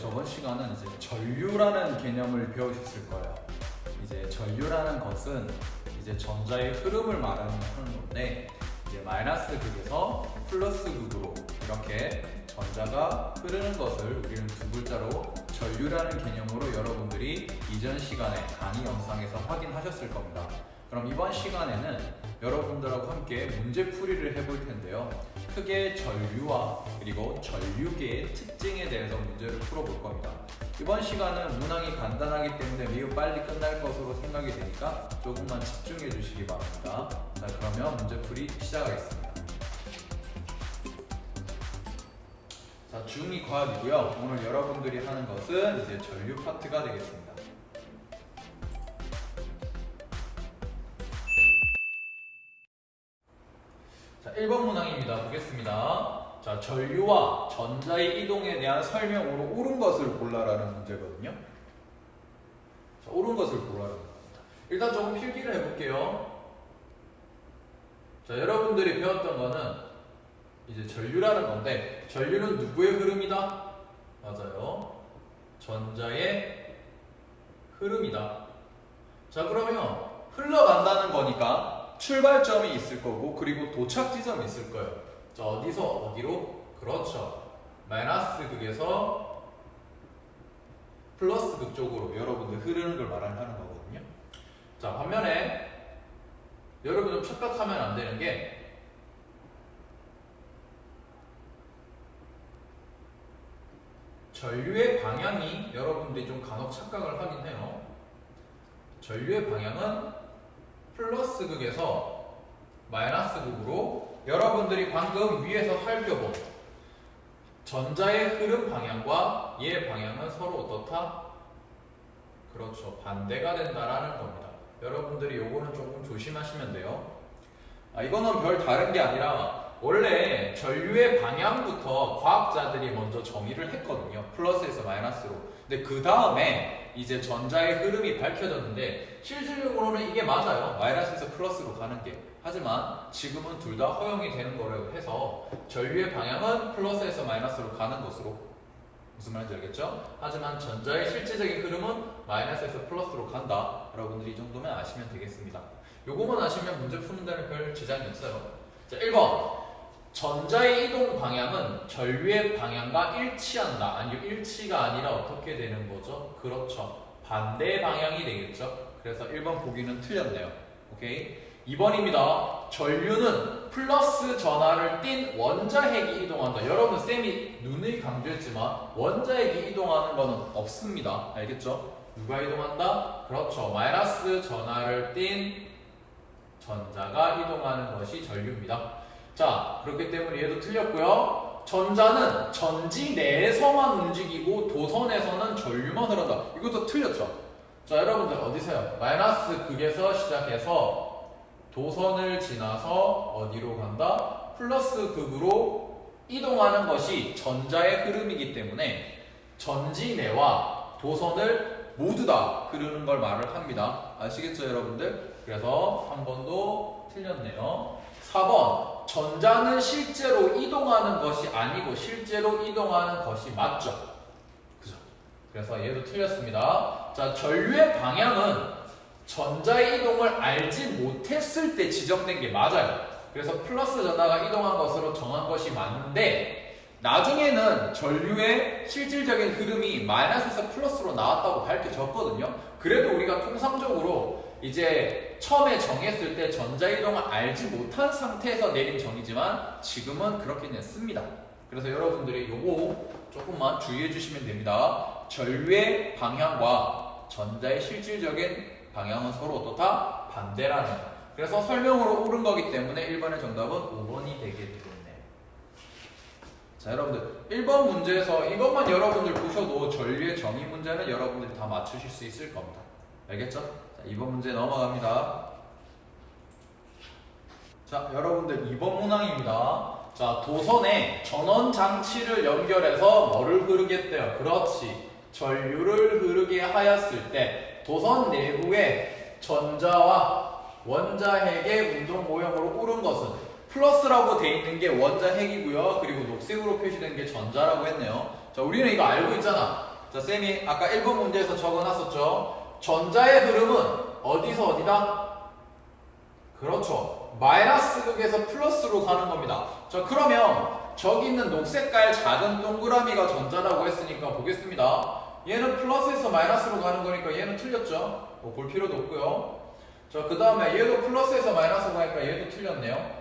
저번 시간은 이제 전류라는 개념을 배우셨을 거예요. 이제 전류라는 것은 이제 전자의 흐름을 말하는 건데, 이제 마이너스 극에서 플러스 극으로 이렇게 전자가 흐르는 것을 우리는 두 글자로 전류라는 개념으로 여러분들이 이전 시간에 강의 영상에서 확인하셨을 겁니다. 그럼 이번 시간에는 여러분들하고 함께 문제풀이를 해볼 텐데요. 크게 전류와 그리고 전류계의 특징에 대해서 문제를 풀어볼 겁니다. 이번 시간은 문항이 간단하기 때문에 매우 빨리 끝날 것으로 생각이 되니까 조금만 집중해 주시기 바랍니다. 자, 그러면 문제풀이 시작하겠습니다. 자, 중2 과학이고요. 오늘 여러분들이 하는 것은 이제 전류 파트가 되겠습니다. 자, 1번 문항입니다. 보겠습니다. 자, 전류와 전자의 이동에 대한 설명으로 옳은 것을 골라라는 문제거든요. 자, 옳은 것을 골라라는 겁니다. 일단 조금 필기를 해볼게요. 자, 여러분들이 배웠던 거는 이제 전류라는 건데, 전류는 누구의 흐름이다? 맞아요. 전자의 흐름이다. 자, 그러면 흘러간다는 거니까 출발점이 있을 거고, 그리고 도착 지점이 있을 거예요. 자, 어디서 어디로? 그렇죠. 마이너스 극에서 플러스 극 쪽으로 여러분들 흐르는 걸 말하는 거거든요. 자, 반면에 여러분 좀 착각하면 안 되는 게, 전류의 방향이 여러분들이 좀 간혹 착각을 하긴 해요. 전류의 방향은 플러스 극에서 마이너스 극으로 여러분들이 방금 위에서 살펴본 전자의 흐름 방향과 얘의 방향은 서로 어떻다? 그렇죠. 반대가 된다라는 겁니다. 여러분들이 요거는 조금 조심하시면 돼요. 이거는 별 다른 게 아니라 원래 전류의 방향부터 과학자들이 먼저 정의를 했거든요. 플러스에서 마이너스로. 근데 그 다음에 이제 전자의 흐름이 밝혀졌는데, 실질적으로는 이게 맞아요. 마이너스에서 플러스로 가는 게. 하지만 지금은 둘 다 허용이 되는 거라고 해서 전류의 방향은 플러스에서 마이너스로 가는 것으로, 무슨 말인지 알겠죠? 하지만 전자의 실제적인 흐름은 마이너스에서 플러스로 간다. 여러분들이 이 정도면 아시면 되겠습니다. 요거만 아시면 문제 푸는 데는 별 지장이 없어요. 자, 1번. 전자의 이동 방향은 전류의 방향과 일치한다. 아니요, 일치가 아니라 어떻게 되는 거죠? 그렇죠. 반대 방향이 되겠죠? 그래서 1번 보기는 틀렸네요. 오케이? 2번입니다. 전류는 플러스 전하를 띤 원자핵이 이동한다. 여러분, 쌤이 누누이 강조했지만 원자핵이 이동하는 거는 없습니다. 알겠죠? 누가 이동한다? 그렇죠. 마이너스 전하를 띤 전자가 이동하는 것이 전류입니다. 자, 그렇기 때문에 얘도 틀렸고요. 전자는 전지 내에서만 움직이고 도선에서는 전류만 흐른다. 이것도 틀렸죠. 자, 여러분들 어디서요? 마이너스 극에서 시작해서 도선을 지나서 어디로 간다? 플러스 극으로 이동하는 것이 전자의 흐름이기 때문에 전지 내와 도선을 모두 다 흐르는 걸 말을 합니다. 아시겠죠, 여러분들? 그래서 3번도 틀렸네요. 4번. 전자는 실제로 이동하는 것이 아니고 실제로 이동하는 것이 맞죠? 그죠? 그래서 얘도 틀렸습니다. 자, 전류의 방향은 전자의 이동을 알지 못했을 때 지정된 게 맞아요. 그래서 플러스 전하가 이동한 것으로 정한 것이 맞는데, 나중에는 전류의 실질적인 흐름이 마이너스에서 플러스로 나왔다고 밝혀졌거든요. 그래도 우리가 통상적으로 이제 처음에 정했을 때 전자이동을 알지 못한 상태에서 내린 정의지만 지금은 그렇게는 씁니다. 그래서 여러분들이 요거 조금만 주의해 주시면 됩니다. 전류의 방향과 전자의 실질적인 방향은 서로 어떻다? 반대라는 거. 그래서 설명으로 옳은 거기 때문에 1번의 정답은 5번이 되게 되겠네요. 자, 여러분들 1번 문제에서 이것만 여러분들 보셔도 전류의 정의 문제는 여러분들이 다 맞추실 수 있을 겁니다. 알겠죠? 자, 2번 문제 넘어갑니다. 자, 여러분들 2번 문항입니다. 자, 도선에 전원 장치를 연결해서 뭐를 흐르겠대요? 그렇지. 전류를 흐르게 하였을 때 도선 내부에 전자와 원자핵의 운동 모형으로 오른 것은 플러스라고 돼 있는 게 원자핵이고요. 그리고 녹색으로 표시된 게 전자라고 했네요. 자, 우리는 이거 알고 있잖아. 자, 쌤이 아까 1번 문제에서 적어놨었죠. 전자의 흐름은 어디서 어디다? 그렇죠. 마이너스 극에서 플러스로 가는 겁니다. 자, 그러면 저기 있는 녹색깔 작은 동그라미가 전자라고 했으니까 보겠습니다. 얘는 플러스에서 마이너스로 가는 거니까 얘는 틀렸죠. 뭐 볼 필요도 없고요. 자, 그 다음에 얘도 플러스에서 마이너스로 가니까 얘도 틀렸네요.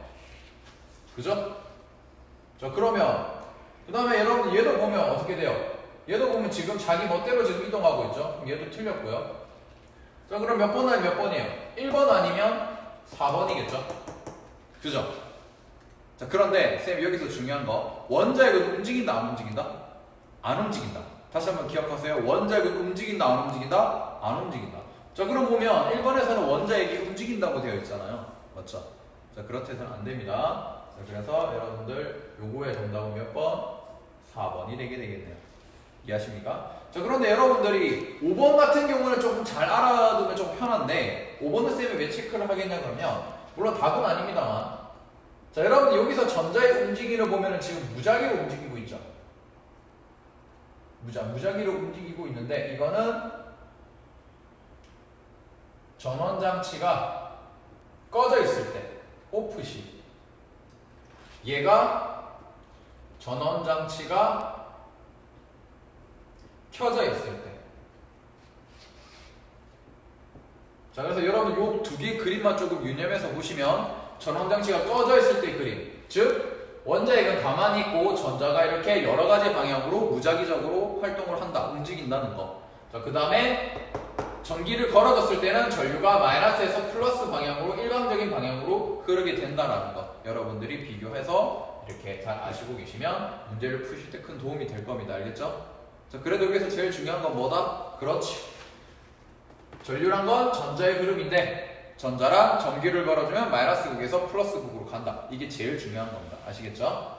그죠? 자, 그러면 그 다음에 여러분 얘도 보면 어떻게 돼요? 얘도 보면 지금 자기 멋대로 지금 이동하고 있죠. 얘도 틀렸고요. 자, 그럼 몇 번 아니면 몇 번이에요? 1번 아니면 4번이겠죠? 그죠? 자, 그런데 쌤 여기서 중요한 거, 원자핵은 움직인다 안 움직인다? 안 움직인다. 다시 한번 기억하세요. 원자핵은 움직인다 안 움직인다? 안 움직인다. 자, 그럼 보면 1번에서는 원자핵이 움직인다고 되어 있잖아요. 맞죠? 자, 그렇다 해서는 안 됩니다. 자, 그래서 여러분들 요거의 정답은 몇 번? 4번이 되게 되겠네요. 이해하십니까? 자, 그런데 여러분들이 5번 같은 경우는 조금 잘 알아두면 좀 편한데 5번은 쌤이 왜 체크를 하겠냐 그러면 물론 답은 아닙니다만, 자, 여러분 여기서 전자의 움직임을 보면은 지금 무작위로 움직이고 있죠. 무작위로 움직이고 있는데 이거는 전원장치가 꺼져 있을 때 오프 시, 얘가 전원장치가 켜져 있을 때. 자, 그래서 여러분 요 두 개 그림만 조금 유념해서 보시면 전원장치가 꺼져 있을 때 그림, 즉 원자핵은 가만히 있고 전자가 이렇게 여러 가지 방향으로 무작위적으로 활동을 한다, 움직인다는 거. 자, 그 다음에 전기를 걸어줬을 때는 전류가 마이너스에서 플러스 방향으로 일방적인 방향으로 흐르게 된다라는 거. 여러분들이 비교해서 이렇게 잘 아시고 계시면 문제를 푸실 때 큰 도움이 될 겁니다. 알겠죠? 자, 그래도 여기서 제일 중요한 건 뭐다? 그렇지. 전류란 건 전자의 흐름인데 전자랑 전기를 걸어주면 마이너스 극에서 플러스 극으로 간다. 이게 제일 중요한 겁니다. 아시겠죠?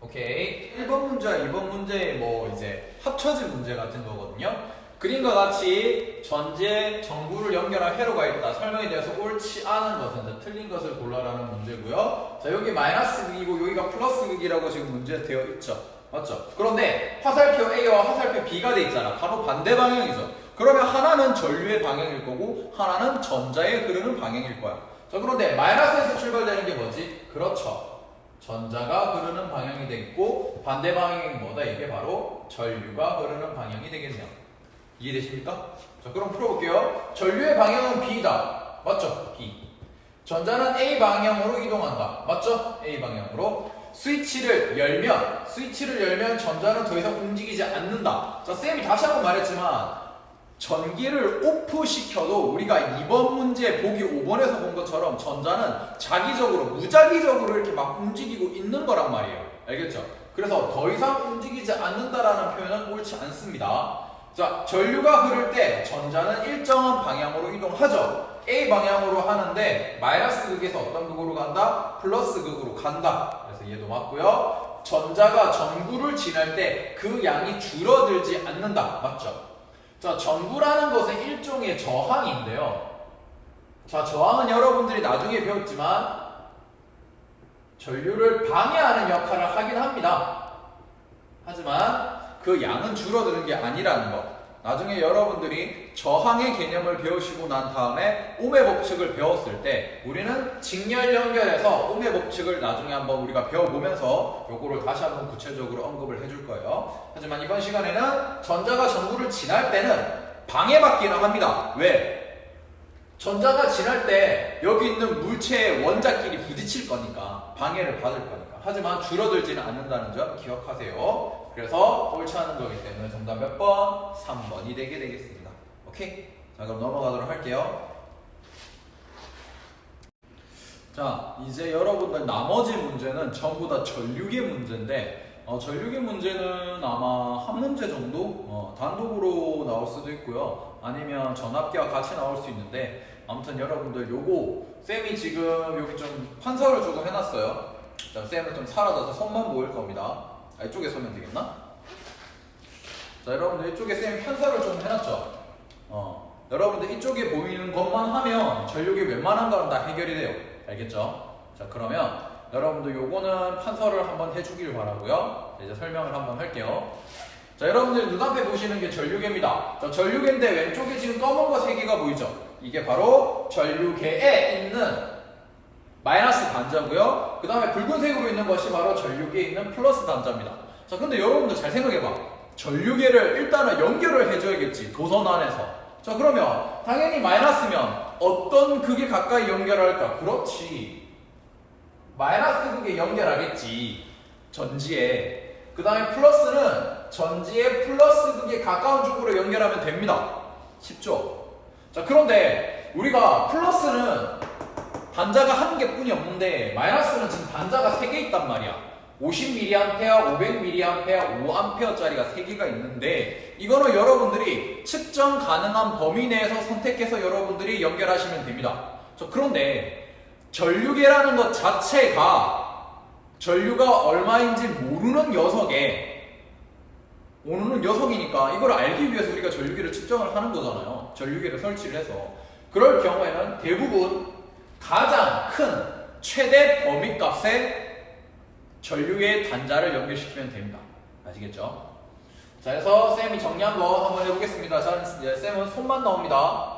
오케이. 1번 문제와 2번 문제 뭐 이제 합쳐진 문제 같은 거거든요. 그림과 같이 전지에 전구를 연결한 회로가 있다. 설명에 대해서 옳지 않은 것은 틀린 것을 골라라는 문제고요. 자, 여기 마이너스 극이고 여기가 플러스 극이라고 지금 문제에 되어 있죠. 맞죠? 그런데 화살표 A와 화살표 B가 돼 있잖아. 바로 반대 방향이죠. 그러면 하나는 전류의 방향일 거고 하나는 전자의 흐르는 방향일 거야. 자, 그런데 마이너스에서 출발되는 게 뭐지? 그렇죠. 전자가 흐르는 방향이 되겠고 반대 방향이 뭐다? 이게 바로 전류가 흐르는 방향이 되겠네요. 이해되십니까? 자, 그럼 풀어볼게요. 전류의 방향은 B다. 맞죠? B. 전자는 A 방향으로 이동한다. 맞죠? A 방향으로. 스위치를 열면 전자는 더 이상 움직이지 않는다. 자, 쌤이 다시 한번 말했지만 전기를 오프시켜도 우리가 2번 문제 보기 5번에서 본 것처럼 전자는 자기적으로 무작위적으로 이렇게 막 움직이고 있는 거란 말이에요. 알겠죠? 그래서 더 이상 움직이지 않는다라는 표현은 옳지 않습니다. 자, 전류가 흐를 때 전자는 일정한 방향으로 이동하죠. A 방향으로 하는데 마이너스 극에서 어떤 극으로 간다? 플러스 극으로 간다. 그래서 얘도 맞고요. 전자가 전구를 지날 때 그 양이 줄어들지 않는다. 맞죠? 자, 전구라는 것은 일종의 저항인데요. 자, 저항은 여러분들이 나중에 배웠지만 전류를 방해하는 역할을 하긴 합니다. 하지만 그 양은 줄어드는 게 아니라는 거. 나중에 여러분들이 저항의 개념을 배우시고 난 다음에 옴의 법칙을 배웠을 때 우리는 직렬 연결해서 옴의 법칙을 나중에 한번 우리가 배워보면서 요거를 다시 한번 구체적으로 언급을 해줄 거예요. 하지만 이번 시간에는 전자가 전구를 지날 때는 방해받기는 합니다. 왜? 전자가 지날 때 여기 있는 물체의 원자끼리 부딪힐 거니까 방해를 받을 거니까. 하지만 줄어들지는 않는다는 점 기억하세요. 그래서 옳지 않은 거기 때문에 정답 몇 번? 3번이 되게 되겠습니다. 오케이? 자, 그럼 넘어가도록 할게요. 자, 이제 여러분들 나머지 문제는 전부 다 전류계 문제인데 전류계 문제는 아마 한 문제 정도 단독으로 나올 수도 있고요. 아니면 전압계와 같이 나올 수 있는데 아무튼 여러분들 요거 쌤이 지금 여기 좀 판서를 주고 해놨어요. 자, 쌤은 좀 사라져서 손만 보일 겁니다. 이쪽에 서면 되겠나? 자, 여러분들 이쪽에 쌤이 편사를 좀 해놨죠? 여러분들 이쪽에 보이는 것만 하면 전류계 웬만한 거는 다 해결이 돼요. 알겠죠? 자, 그러면 여러분들 요거는 판서를 한번 해주길 바라고요. 이제 설명을 한번 할게요. 자, 여러분들 눈앞에 보시는 게 전류계입니다. 자, 전류계인데 왼쪽에 지금 검은 거 3개가 보이죠? 이게 바로 전류계에 있는 마이너스 단자고요. 그 다음에 붉은색으로 있는 것이 바로 전류계에 있는 플러스 단자입니다. 자, 근데 여러분들 잘 생각해봐. 전류계를 일단은 연결을 해줘야겠지. 도선 안에서. 자, 그러면 당연히 마이너스면 어떤 극에 가까이 연결할까? 그렇지. 마이너스 극에 연결하겠지. 전지에. 그 다음에 플러스는 전지의 플러스 극에 가까운 쪽으로 연결하면 됩니다. 쉽죠? 자, 그런데 우리가 플러스는 단자가 한 개뿐이 없는데 마이너스는 지금 단자가 3개 있단 말이야. 50mA, 500mA, 5A짜리가 3개가 있는데 이거는 여러분들이 측정 가능한 범위 내에서 선택해서 여러분들이 연결하시면 됩니다. 그런데 전류계라는 것 자체가 전류가 얼마인지 모르는 녀석이니까 이걸 알기 위해서 우리가 전류계를 측정을 하는 거잖아요. 전류계를 설치를 해서. 그럴 경우에는 대부분 가장 큰 최대 범위값에 전류의 단자를 연결시키면 됩니다. 아시겠죠? 자, 그래서 쌤이 정리한 거 한번 해보겠습니다. 자, 쌤은 손만 나옵니다.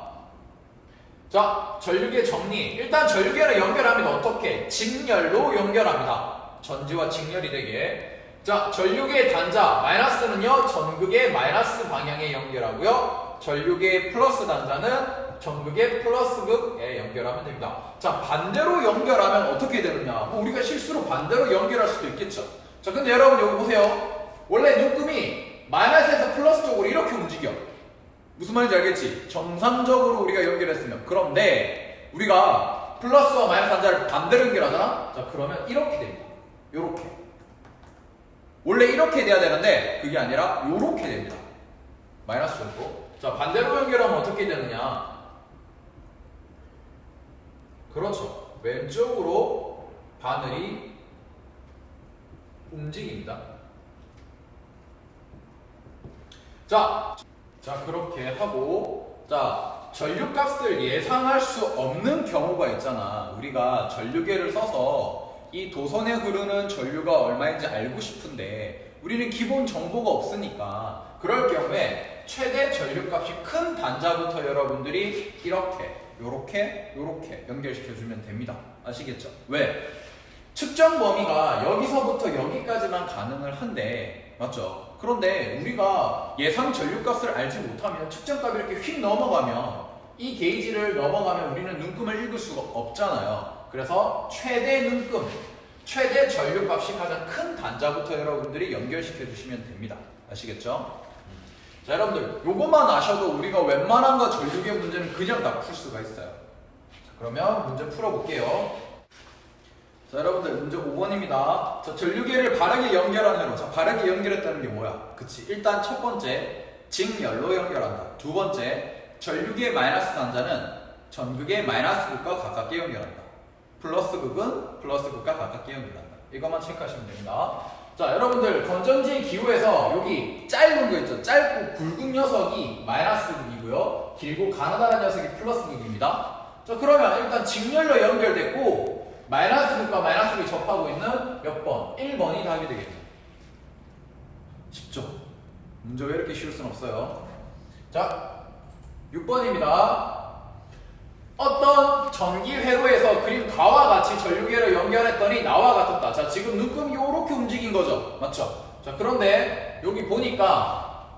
자, 전류계 정리. 일단 전류계를 연결하면 어떻게? 직렬로 연결합니다. 전지와 직렬이 되게. 자, 전류계의 단자 마이너스는요 전극의 마이너스 방향에 연결하고요. 전류계의 플러스 단자는 전극의 플러스 극에 연결하면 됩니다. 자, 반대로 연결하면 어떻게 되느냐? 우리가 실수로 반대로 연결할 수도 있겠죠. 자, 근데 여러분 여기 보세요. 원래 눈금이 마이너스에서 플러스 쪽으로 이렇게 움직여. 무슨 말인지 알겠지? 정상적으로 우리가 연결했으면. 그런데 우리가 플러스와 마이너스 단자를 반대로 연결하잖아? 자, 그러면 이렇게 됩니다. 요렇게. 원래 이렇게 돼야 되는데 그게 아니라 요렇게 됩니다. 마이너스 쪽으로. 자, 반대로 연결하면 어떻게 되느냐? 그렇죠. 왼쪽으로 바늘이 움직입니다. 자, 그렇게 하고, 자, 전류값을 예상할 수 없는 경우가 있잖아. 우리가 전류계를 써서 이 도선에 흐르는 전류가 얼마인지 알고 싶은데 우리는 기본 정보가 없으니까 그럴 경우에 최대 전류값이 큰 단자부터 여러분들이 요렇게 연결시켜주면 됩니다. 아시겠죠? 왜? 측정 범위가 여기서부터 여기까지만 가능을 한데, 맞죠? 그런데 우리가 예상 전류값을 알지 못하면 측정값이 이렇게 휙 넘어가면 이 게이지를 넘어가면 우리는 눈금을 읽을 수가 없잖아요. 그래서 최대 눈금, 최대 전류값이 가장 큰 단자부터 여러분들이 연결시켜 주시면 됩니다. 아시겠죠? 자, 여러분들 요것만 아셔도 우리가 웬만한 거 전류계 문제는 그냥 다 풀 수가 있어요. 자, 그러면 문제 풀어볼게요. 자, 여러분들 문제 5번입니다. 자, 전류계를 바르게 연결한 회로. 자, 바르게 연결했다는 게 뭐야? 그치? 일단 첫 번째, 직렬로 연결한다. 두 번째, 전류계 마이너스 단자는 전극의 마이너스 극과 가깝게 연결한다. 플러스 극은 플러스 극과 가깝게 연결한다. 이것만 체크하시면 됩니다. 자, 여러분들 건전지의 기호에서 여기 짧은 거 있죠? 짧고 굵은 녀석이 마이너스 극이고요. 길고 가느다란 녀석이 플러스 극입니다. 자, 그러면 일단 직렬로 연결됐고 마이너스 극과 마이너스 극이 접하고 있는 몇 번? 1번이 답이 되겠네요. 쉽죠? 문제 왜 이렇게 쉬울 순 없어요? 자, 6번입니다. 어떤 전기 회로에서 그린 가와 같이 전류계를 연결했더니 나와 같았다. 자, 지금 눈금이 이렇게 움직인 거죠. 맞죠? 자, 그런데 여기 보니까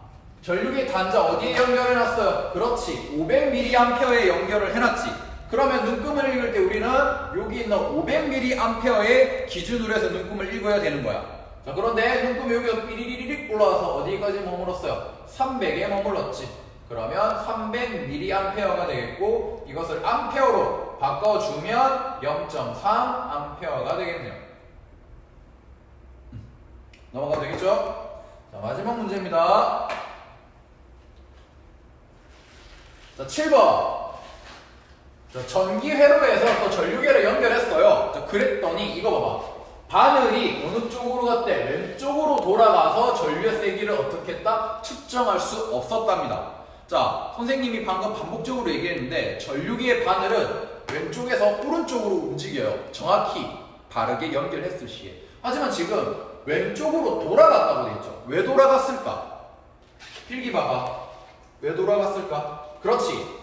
전류계 단자 어디에 연결해놨어요? 그렇지. 500mA에 연결을 해놨지. 그러면 눈금을 읽을 때 우리는 여기 있는 500mA의 기준으로 해서 눈금을 읽어야 되는 거야. 자, 그런데 눈금이 여기서 삐리리릭 올라와서 어디까지 머물렀어요? 300에 머물렀지. 그러면 300mA가 되겠고 이것을 암페어로 바꿔주면 0.3A가 되겠네요. 넘어가도 되겠죠? 자, 마지막 문제입니다. 자, 7번. 자, 전기 회로에서 또 전류계를 연결했어요. 자, 그랬더니 이거 봐봐. 바늘이 어느 쪽으로 갔대? 왼쪽으로 돌아가서 전류의 세기를 어떻게 했다? 측정할 수 없었답니다. 자, 선생님이 방금 반복적으로 얘기했는데 전류기의 바늘은 왼쪽에서 오른쪽으로 움직여요. 정확히 바르게 연결했을 시에. 하지만 지금 왼쪽으로 돌아갔다고 돼 있죠. 왜 돌아갔을까? 필기 봐봐. 왜 돌아갔을까? 그렇지.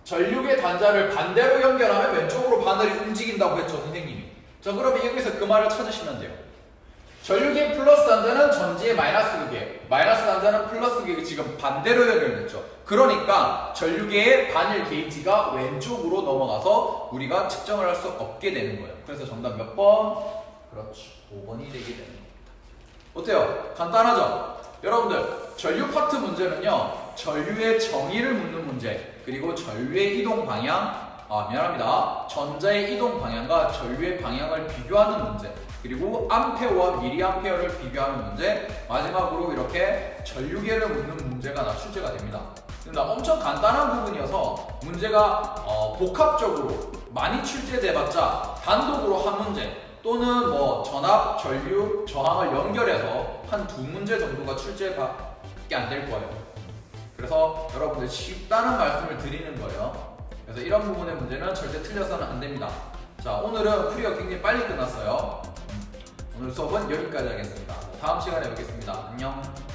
전류의 단자를 반대로 연결하면 왼쪽으로 바늘이 움직인다고 했죠, 선생님이. 자, 그러면 여기서 그 말을 찾으시면 돼요. 전류계의 플러스 단자는 전지의 마이너스 극이에요. 마이너스 단자는 플러스 극이 지금 반대로 연결됐죠. 그러니까 전류계의 반일 게이지가 왼쪽으로 넘어가서 우리가 측정을 할 수 없게 되는 거예요. 그래서 정답 몇 번? 그렇죠. 5번이 되게 되는 겁니다. 어때요? 간단하죠? 여러분들, 전류 파트 문제는요, 전류의 정의를 묻는 문제, 그리고 전류의 이동 방향, 미안합니다. 전자의 이동 방향과 전류의 방향을 비교하는 문제, 그리고 암페어와 미리암페어를 비교하는 문제, 마지막으로 이렇게 전류계를 묻는 문제가 출제가 됩니다. 근데 엄청 간단한 부분이어서 문제가 복합적으로 많이 출제돼봤자 단독으로 한 문제 또는 뭐 전압, 전류, 저항을 연결해서 한 두 문제 정도가 출제밖에 안 될 거예요. 그래서 여러분들 쉽다는 말씀을 드리는 거예요. 그래서 이런 부분의 문제는 절대 틀려서는 안 됩니다. 자, 오늘은 풀이가 굉장히 빨리 끝났어요. 오늘 수업은 여기까지 하겠습니다. 다음 시간에 뵙겠습니다. 안녕.